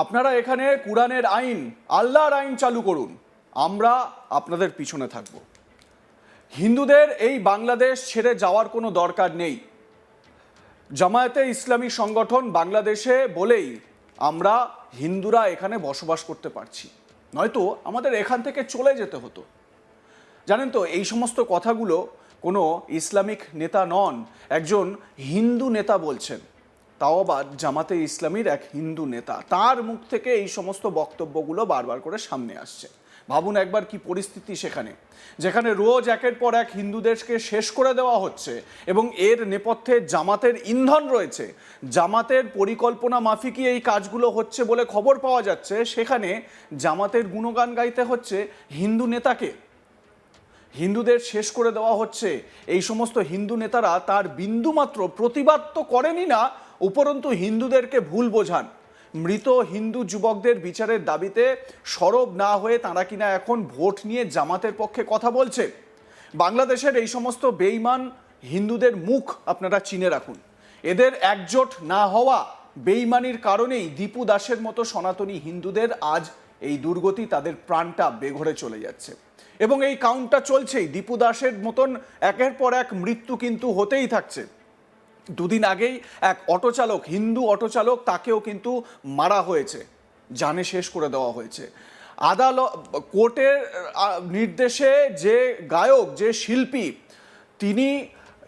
আপনারা এখানে কুরআনের আইন, আল্লাহর আইন চালু করুন, আমরা আপনাদের পিছনে থাকব। হিন্দুদের এই বাংলাদেশ ছেড়ে যাওয়ার কোনো দরকার নেই। জামায়াতে ইসলামী সংগঠন বাংলাদেশে বলেই আমরা হিন্দুরা এখানে বসবাস করতে পারছি, নয়তো আমাদের এখান থেকে চলে যেতে হতো। জানেন তো, এই সমস্ত কথাগুলো কোনো ইসলামিক নেতা নন, একজন হিন্দু নেতা বলছেন, তাও আবার জামাতে ইসলামীর এক হিন্দু নেতা। তার মুখ থেকে এই সমস্ত বক্তব্যগুলো বারবার করে সামনে আসছে। ভাবুন একবার কি পরিস্থিতি সেখানে, যেখানে রোজ একের পর এক হিন্দুদেরকে শেষ করে দেওয়া হচ্ছে এবং এর নেপথ্যে জামাতের ইন্ধন রয়েছে। জামাতের পরিকল্পনা মাফিকই এই কাজগুলো হচ্ছে বলে খবর পাওয়া যাচ্ছে। সেখানে জামাতের গুণগান গাইতে হচ্ছে হিন্দু নেতাকে, হিন্দুদের শেষ করে দেওয়া হচ্ছে। এই সমস্ত হিন্দু নেতারা তার বিন্দুমাত্র প্রতিবাদ তো করেনি না, উপরন্তু হিন্দুদেরকে ভুল বোঝান। মৃত হিন্দু যুবকদের বিচারের দাবিতে সরব না হয়ে তারা কিনা এখন ভোট নিয়ে জামাতের পক্ষে কথা বলছে। বাংলাদেশের এই সমস্ত বেঈমান হিন্দুদের মুখ আপনারা চিনে রাখুন। এদের একজোট না হওয়া বেঈমানির কারণেই দীপু দাসের মতো সনাতনী হিন্দুদের আজ এই দুর্গতি, তাদের প্রাণটা বেঘরে চলে যাচ্ছে এবং এই কাউন্টটা চলছেই। দীপু দাসের মতন একের পর এক মৃত্যু কিন্তু হতেই থাকছে। দুদিন আগেই এক অটোচালক, হিন্দু অটোচালক, তাকেও কিন্তু মারা হয়েছে, জানে শেষ করে দেওয়া হয়েছে। আদালত, কোর্টের নির্দেশে যে গায়ক, যে শিল্পী, তিনি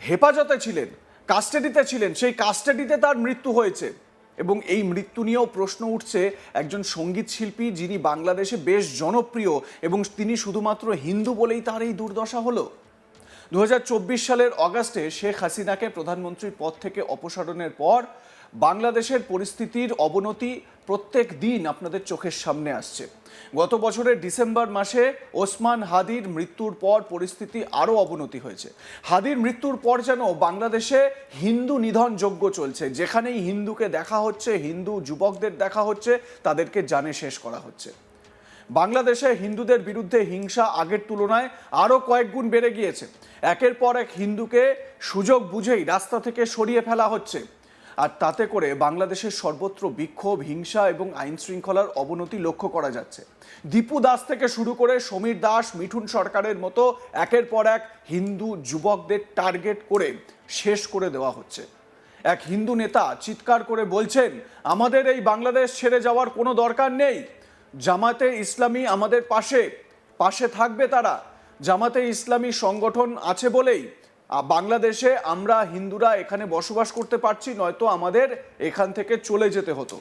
হেফাজতে ছিলেন, কাস্টাডিতে ছিলেন, সেই কাস্টাডিতে তার মৃত্যু হয়েছে এবং এই মৃত্যু নিয়েও প্রশ্ন উঠছে একজন সঙ্গীত শিল্পী যিনি বাংলাদেশে বেশ জনপ্রিয় এবং তিনি শুধুমাত্র হিন্দু বলেই তার এই দুর্দশা হলো। 2024 সালের অগাস্টে শেখ হাসিনাকে প্রধানমন্ত্রীর পদ থেকে অপসারণের পর বাংলাদেশের পরিস্থিতির অবনতি প্রত্যেক দিন আপনাদের চোখের সামনে আসছে। গত বছরের ডিসেম্বর মাসে ওসমান হাদির মৃত্যুর পর পরিস্থিতি আরও অবনতি হয়েছে। হাদির মৃত্যুর পর যেন বাংলাদেশে হিন্দু নিধন যজ্ঞ চলছে। যেখানেই হিন্দুকে দেখা হচ্ছে, হিন্দু যুবকদের দেখা হচ্ছে, তাদেরকে জানে শেষ করা হচ্ছে। বাংলাদেশে হিন্দুদের বিরুদ্ধে হিংসা আগের তুলনায় আরও কয়েক গুণ বেড়ে গিয়েছে। একের পর এক হিন্দুকে সুযোগ বুঝেই রাস্তা থেকে সরিয়ে ফেলা হচ্ছে, আর তাতে করে বাংলাদেশের সর্বত্র বিক্ষোভ, হিংসা এবং আইন শৃঙ্খলার অবনতি লক্ষ্য করা যাচ্ছে। দীপু দাস থেকে শুরু করে সমীর দাস, মিঠুন সরকারের মতো একের পর এক হিন্দু যুবকদের টার্গেট করে শেষ করে দেওয়া হচ্ছে। এক হিন্দু নেতা চিৎকার করে বলছেন, আমাদের এই বাংলাদেশ ছেড়ে যাওয়ার কোনো দরকার নেই, জামাতে ইসলামী আমাদের পাশে পাশে থাকবে। তারা জামাতে ইসলামী সংগঠন আছে বলেই বাংলাদেশে আমরা হিন্দুরা এখানে বসবাস করতে পারছি, নয়তো আমাদের এখান থেকে চলে যেতে হতো।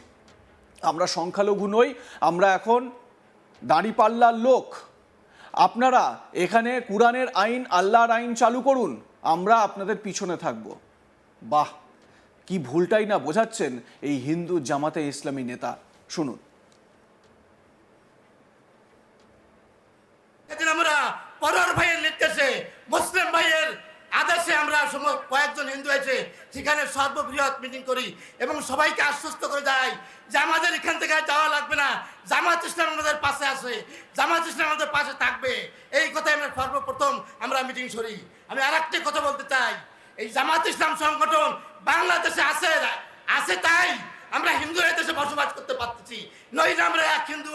আমরা সংখ্যালঘু নই, আমরা এখন দাঁড়িপাল্লার লোক। আপনারা এখানে কুরআনের আইন, আল্লাহর আইন চালু করুন, আমরা আপনাদের পিছনে থাকব। বাহ, কি ভুলটাই না বোঝাচ্ছেন এই হিন্দু জামাতে ইসলামী নেতা। শুনুন। আমরা পরের ভাইয়ের নির্দেশে, মুসলিম ভাইয়ের আদেশে আমরা কয়েকজন হিন্দু আছে সেখানে সর্ববৃহৎ মিটিং করি এবং সবাইকে আশ্বস্ত করে যাই যে আমাদের এখান থেকে যাওয়া লাগবে না, জামাত ইসলাম আমাদের পাশে আছে, জামাত ইসলাম আমাদের পাশে থাকবে। এই কথাই আমরা সর্বপ্রথম আমরা মিটিং সরি। আমি আর একটি কথা বলতে চাই, এই জামাত ইসলাম সংগঠন বাংলাদেশে আছে তাই আমরা হিন্দুরা দেশে বসবাস করতে পারতেছি, নইলে আমরা এক হিন্দু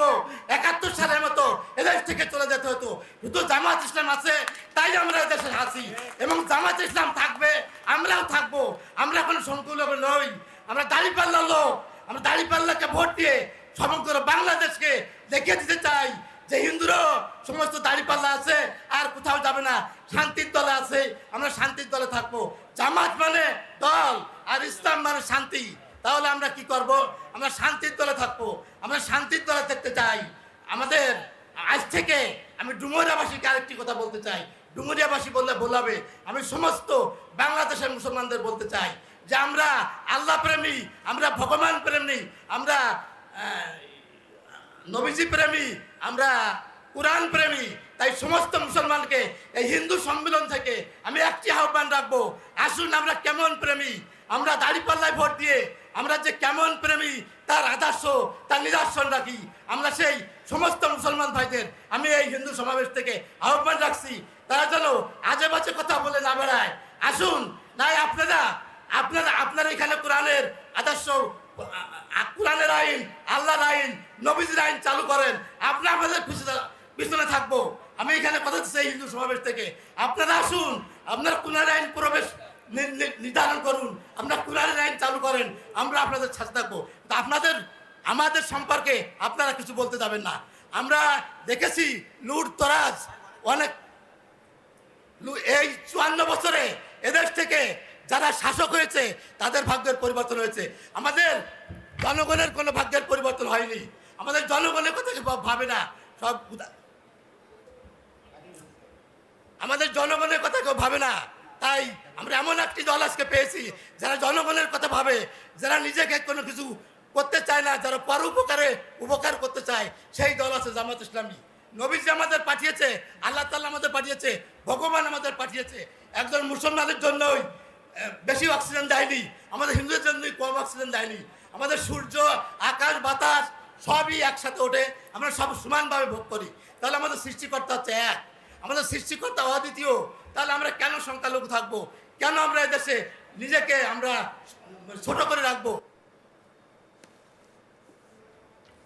71 সালের মতো এদেশ থেকে চলে যেতে হতো। শুধু জামাত ইসলাম আছে তাই আমরা এদেশে আছি এবং জামাত ইসলাম থাকবে, আমরাও থাকবো। আমরা কোনো সংখ্যালঘু নই, আমরা দাঁড়িপাল্লার লোক। আমরা দাঁড়িপাল্লাকে ভোট দিয়ে সমগ্র বাংলাদেশকে দেখিয়ে দিতে চাই যে হিন্দুরও সমস্ত দাঁড়িপাল্লা আছে, আর কোথাও যাবে না, শান্তির দলে আছে, আমরা শান্তির দলে থাকবো। জামাত মানে দল আর ইসলাম মানে শান্তি। তাহলে আমরা কি করব? আমরা শান্তির দলে থাকবো, আমরা শান্তির দলে থাকতে চাই। আমাদের আজ থেকে আমি ডুমুরিয়াবাসীকে আরেকটি কথা বলতে চাই, ডুমুরিয়াবাসী বললে বলাবে, আমি সমস্ত বাংলাদেশের মুসলমানদের বলতে চাই যে আমরা আল্লাহ প্রেমী, আমরা ভগবান প্রেমী, আমরা নবীজি প্রেমী, আমরা কুরআন প্রেমী। তাই সমস্ত মুসলমানকে এই হিন্দু সম্মেলন থেকে আমি একটি আহ্বান রাখবো, আসুন আমরা কেমন প্রেমী, আমরা দাঁড়িপাল্লায় ভোট দিয়ে আমরা যে কেমন প্রেমী তার আদর্শ, তার নিদর্শন রাখি। আমরা সেই সমস্ত মুসলমান ভাইদের আমি এই হিন্দু সমাবেশ থেকে আহ্বান রাখছি, তারা যেন আজে বাজে কথা বলে না বেড়ায়। আসুন, নাই আপনারা এখানে কোরআনের আদর্শ কোরআনের আইন, আল্লাহর আইন, নবীজির আইন চালু করেন, আমরা আমাদের পিছনে থাকবো। আমি এখানে কথা দিচ্ছি এই হিন্দু সমাবেশ থেকে, আপনারা আসুন, আপনারা কোরআনের আইন প্রবেশ নির্ধারণ করুন, আপনারা কোরআনের আইন চালু করেন, আমরা আপনাদের সাথে থাকবো। তা আপনাদের আমাদের সম্পর্কে আপনারা কিছু বলতে যাবেন না। আমরা দেখেছি লুট তরাজ অনেক, এই 54 বছরে এদেশ থেকে যারা শাসক হয়েছে তাদের ভাগ্যের পরিবর্তন হয়েছে, আমাদের জনগণের কোনো ভাগ্যের পরিবর্তন হয়নি। আমাদের জনগণের কথা ভাবে না, সব আমাদের জনগণের কথা কেউ ভাবে না। তাই আমরা এমন একটি দল আজকে পেয়েছি যারা জনগণের কথা ভাবে, যারা নিজেকে কোনো কিছু করতে চায় না, যারা পর উপকার করতে চায়, সেই দল আছে জামাত ইসলামী। নবীজি আমাদের পাঠিয়েছে, আল্লাহ তাআলা আমাদের পাঠিয়েছে, ভগবান আমাদের পাঠিয়েছে। একজন মুসলমানের জন্যই বেশি অক্সিজেন দেয়নি, আমাদের হিন্দুদের জন্যই কম অক্সিজেন দেয়নি। আমাদের সূর্য, আকাশ, বাতাস সবই একসাথে ওঠে, আমরা সব সমানভাবে ভোগ করি। তাহলে আমাদের সৃষ্টিকর্তা হচ্ছে এক, আমাদের সৃষ্টিকর্তা অদ্বিতীয়। তাহলে আমরা কেন সংখ্যালঘু থাকবো? কেন আমরা এদেশে নিজেকে আমরা ছোট করে রাখবো?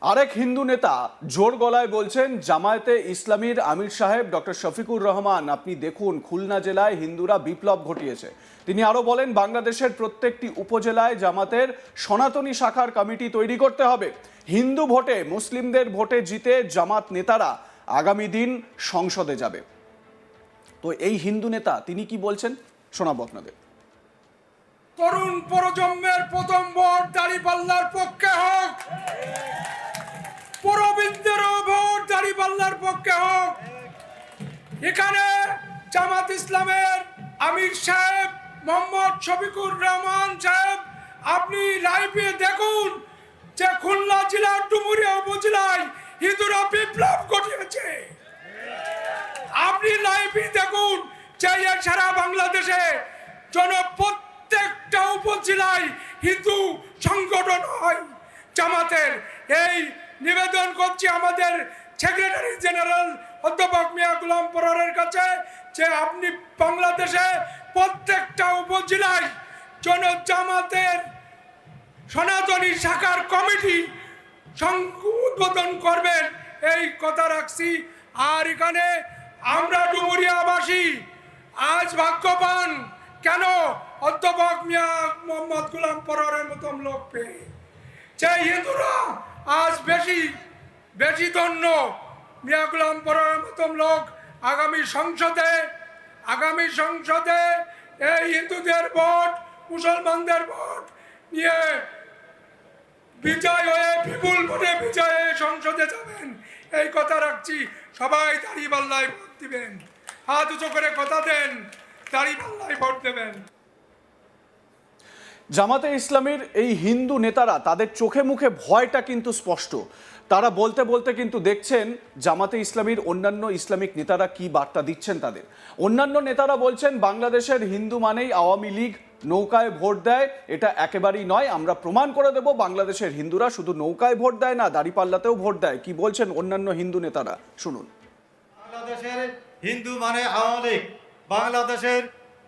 আরেক হিন্দু নেতা জোর গলায় বলছেন, জামায়াতে ইসলামীর আমির সাহেব ডক্টর শফিকুর রহমান, আপনি দেখুন খুলনা জেলায় হিন্দুরা বিপ্লব ঘটিয়েছে। তিনি আরো বলেন, বাংলাদেশের প্রত্যেকটি উপজেলায় জামাতের সনাতনী শাখার কমিটি তৈরি করতে হবে। হিন্দু ভোটে, মুসলিমদের ভোটে জিতে জামাত নেতারা আগামী দিন সংসদে যাবে। তো এই হিন্দু নেতা তিনি কি বলছেন শোনাবো আপনাদের। তরুণ প্রজন্মের প্রথম ভোট দাঁড়িপাল্লার পক্ষে হোক, প্রবীণদেরও ভোট দাঁড়িপাল্লার পক্ষে হোক। এখানে জামাত ইসলামের আমির সাহেব মোহাম্মদ শফিকুর রহমান সাহেব, আপনি লাইভে দেখুন যে খুলনা জেলার ডুমুরিয়া উপজেলায় হিন্দুরা বিপ্লব ঘটিয়েছে। আপনি লাইভে দেখুন যে সারা বাংলাদেশে প্রত্যেকটা উপজেলায় হিন্দু সংগঠন হয় জামাতের। এই নিবেদন করছি আমাদের সেক্রেটারি জেনারেল অধ্যাপক মিয়া গোলাম পরোয়ারের কাছে যে আপনি বাংলাদেশে প্রত্যেকটা উপজেলায় জামাতের সনাতনী শাখার কমিটি উদ্বোধন করবেন, এই কথা রাখছি। আর এখানে আমরা ডুমুরিয়াবাসী আজ ভাগ্যবান, কেন? অধ্যাপক মিয়া মোহাম্মদ গোলাম পরোয়ারের মতন লোক পেয়ে। যে হিন্দুরা আজ বেশি ধন্য, মিয়া গোলাম পরোয়ারের মতন লোক আগামী সংসদে এই হিন্দুদের ভোট, মুসলমানদের ভোট নিয়ে বিজয় হয়ে, বিপুল ভোটে বিজয় হয়ে সংসদে যাবেন, এই কথা রাখছি। সবাই দাঁড়িপাল্লায় ভোট দিবেন, হাত উঁচু করে কথা দেন, দাঁড়িপাল্লায় ভোট দেবেন। জামাতে ইসলামীর এই হিন্দু নেতারা, তাদের চোখে মুখে ভয়টা কিন্তু স্পষ্ট। তারা বলতে বলতে কিন্তু দেখছেন জামাতে ইসলামীর অন্যান্য ইসলামিক নেতারা কি বার্তা দিচ্ছেন তাদের। অন্যান্য নেতারা বলছেন, বাংলাদেশের হিন্দু মানেই আওয়ামী লীগ, নৌকায় ভোট দেয়, এটা একেবারেই নয়। আমরা প্রমাণ করে দেব বাংলাদেশের হিন্দুরা শুধু নৌকায় ভোট দেয় না, দাঁড়িপাল্লাতেও ভোট দেয়। কি বলছেন অন্যান্য হিন্দু নেতারা, শুনুন। বাংলাদেশের হিন্দু মানে আওয়ামী লীগ, বাংলাদেশের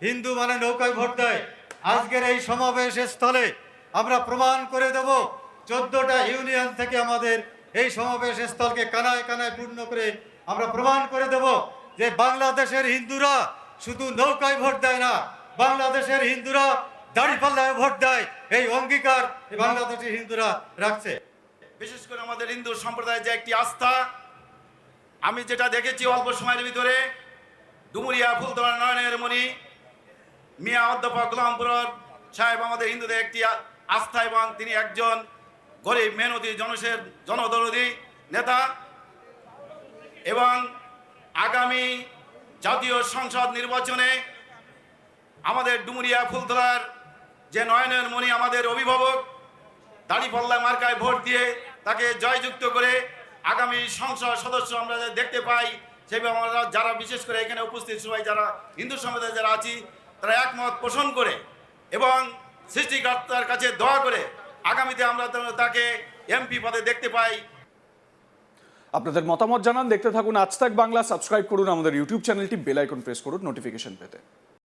হিন্দু মানে নৌকায় ভোট দেয়। আজকের এই সমাবেশ স্থলে আমরা প্রমাণ করে দেব, 14টা ইউনিয়ন থেকে আমাদের এই সমাবেশ স্থলকে কানায় কানায় পূর্ণ করে আমরা প্রমাণ করে দেব যে বাংলাদেশের হিন্দুরা শুধু নৌকায় ভোট দেয় না, বাংলাদেশের হিন্দুরা দাঁড়িপাল্লায় ভোট দেয়। এই অঙ্গীকার বাংলাদেশের হিন্দুরা রাখছে। বিশেষ করে আমাদের হিন্দু সম্প্রদায়ের যে একটি আস্থা, আমি যেটা দেখেছি অল্প সময়ের ভিতরে, ডুমুরিয়া ফুলতলা নয়নের মণি মিয়া অধ্যাপক গোলাম পরোয়ার সাহেব আমাদের হিন্দুদের একটি আস্থা, এবং তিনি একজন গরিব মেহনতি জনদরদী নেতা। এবং আগামী জাতীয় সংসদ নির্বাচনে আমাদের ডুমুরিয়া ফুলতলার যে নয়নের মণি আমাদের অভিভাবক, দাঁড়িপাল্লা মার্কায় ভোট দিয়ে তাকে জয়যুক্ত করে আগামী সংসদ সদস্য আমরা দেখতে পাই, সেভাবে আমরা যারা বিশেষ করে এখানে উপস্থিত সবাই যারা হিন্দু সম্প্রদায় যারা আছি, তারা একমত পোষণ করে এবং সৃষ্টিকর্তার কাছে দোয়া করে আগামীতে আমরা তাকে এমপি পদে দেখতে পাই। আপনাদের মতামত জানান, দেখতে থাকুন আজ তাক বাংলা। সাবস্ক্রাইব করুন আমাদের ইউটিউব চ্যানেলটি, বেল আইকন প্রেস করুন নোটিফিকেশন পেতে।